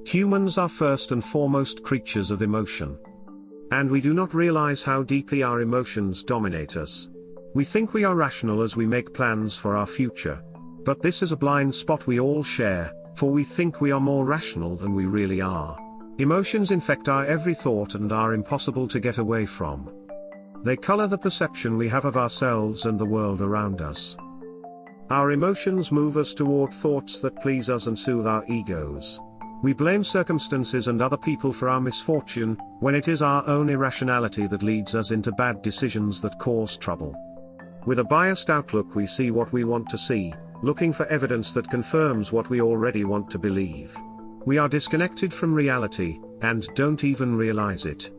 Humans are first and foremost creatures of emotion. And we do not realize how deeply our emotions dominate us. We think we are rational as we make plans for our future. But this is a blind spot we all share, for we think we are more rational than we really are. Emotions infect our every thought and are impossible to get away from. They color the perception we have of ourselves and the world around us. Our emotions move us toward thoughts that please us and soothe our egos. We blame circumstances and other people for our misfortune, when it is our own irrationality that leads us into bad decisions that cause trouble. With a biased outlook, we see what we want to see, looking for evidence that confirms what we already want to believe. We are disconnected from reality, and don't even realize it.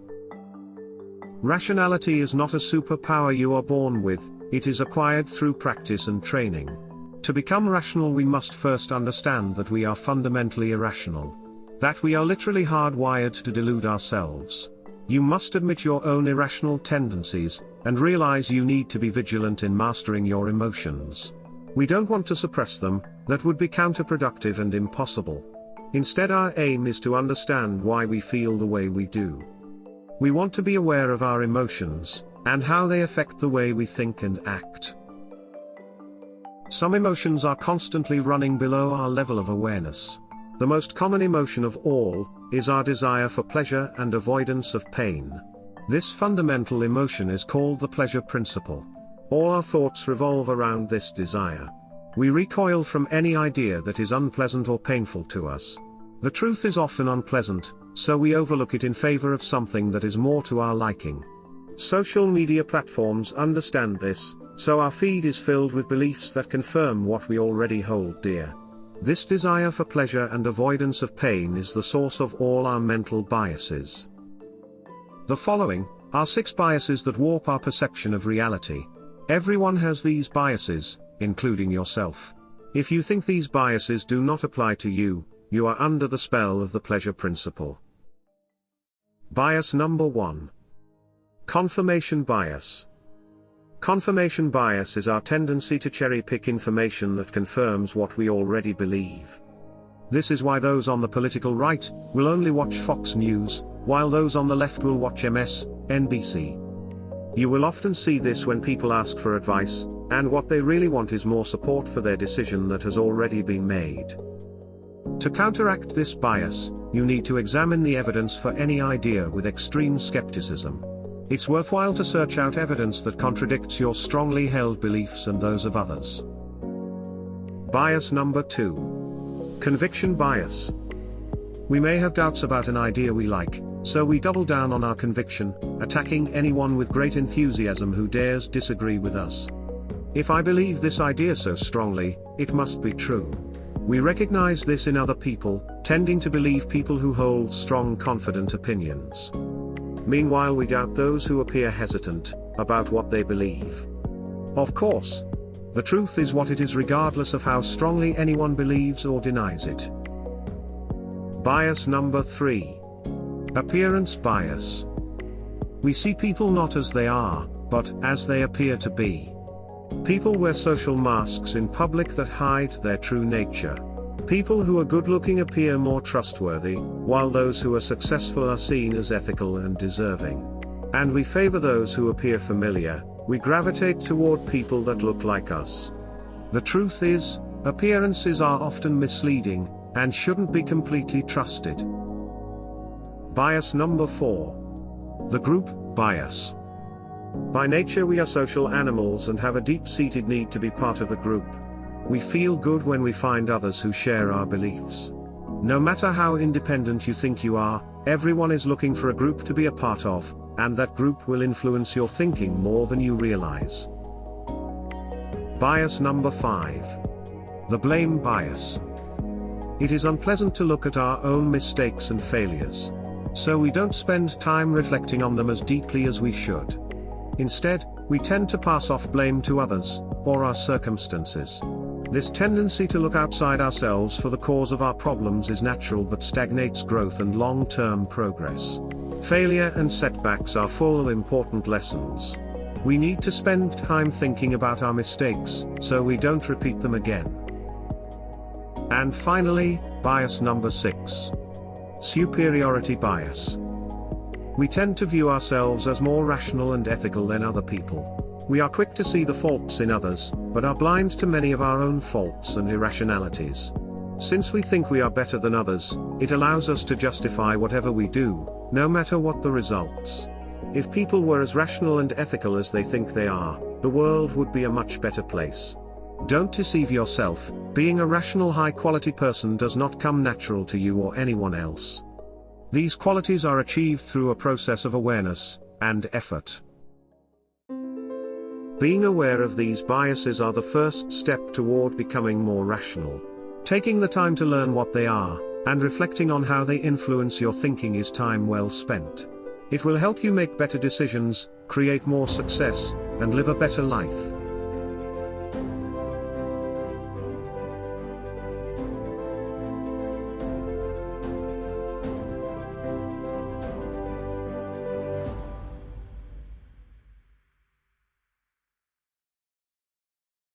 Rationality is not a superpower you are born with, it is acquired through practice and training. To become rational, we must first understand that we are fundamentally irrational. That we are literally hardwired to delude ourselves. You must admit your own irrational tendencies, and realize you need to be vigilant in mastering your emotions. We don't want to suppress them, that would be counterproductive and impossible. Instead, our aim is to understand why we feel the way we do. We want to be aware of our emotions, and how they affect the way we think and act. Some emotions are constantly running below our level of awareness. The most common emotion of all is our desire for pleasure and avoidance of pain. This fundamental emotion is called the pleasure principle. All our thoughts revolve around this desire. We recoil from any idea that is unpleasant or painful to us. The truth is often unpleasant, so we overlook it in favor of something that is more to our liking. Social media platforms understand this, so our feed is filled with beliefs that confirm what we already hold dear. This desire for pleasure and avoidance of pain is the source of all our mental biases. The following are 6 biases that warp our perception of reality. Everyone has these biases, including yourself. If you think these biases do not apply to you, you are under the spell of the pleasure principle. Bias number 1. Confirmation bias. Confirmation bias is our tendency to cherry-pick information that confirms what we already believe. This is why those on the political right will only watch Fox News, while those on the left will watch MSNBC. You will often see this when people ask for advice, and what they really want is more support for their decision that has already been made. To counteract this bias, you need to examine the evidence for any idea with extreme skepticism. It's worthwhile to search out evidence that contradicts your strongly held beliefs and those of others. Bias number 2. Conviction bias. We may have doubts about an idea we like, so we double down on our conviction, attacking anyone with great enthusiasm who dares disagree with us. If I believe this idea so strongly, it must be true. We recognize this in other people, tending to believe people who hold strong, confident opinions. Meanwhile, we doubt those who appear hesitant about what they believe. Of course, the truth is what it is, regardless of how strongly anyone believes or denies it. Bias number 3. Appearance bias. We see people not as they are, but as they appear to be. People wear social masks in public that hide their true nature. People who are good-looking appear more trustworthy, while those who are successful are seen as ethical and deserving. And we favor those who appear familiar. We gravitate toward people that look like us. The truth is, appearances are often misleading, and shouldn't be completely trusted. Bias number 4. The group bias. By nature we are social animals and have a deep-seated need to be part of a group. We feel good when we find others who share our beliefs. No matter how independent you think you are, everyone is looking for a group to be a part of, and that group will influence your thinking more than you realize. Bias number 5. The blame bias. It is unpleasant to look at our own mistakes and failures. So we don't spend time reflecting on them as deeply as we should. Instead, we tend to pass off blame to others, or our circumstances. This tendency to look outside ourselves for the cause of our problems is natural but stagnates growth and long-term progress. Failure and setbacks are full of important lessons. We need to spend time thinking about our mistakes, so we don't repeat them again. And finally, bias number 6. Superiority bias. We tend to view ourselves as more rational and ethical than other people. We are quick to see the faults in others, but are blind to many of our own faults and irrationalities. Since we think we are better than others, it allows us to justify whatever we do, no matter what the results. If people were as rational and ethical as they think they are, the world would be a much better place. Don't deceive yourself. Being a rational, high-quality person does not come natural to you or anyone else. These qualities are achieved through a process of awareness and effort. Being aware of these biases are the first step toward becoming more rational. Taking the time to learn what they are, and reflecting on how they influence your thinking is time well spent. It will help you make better decisions, create more success, and live a better life.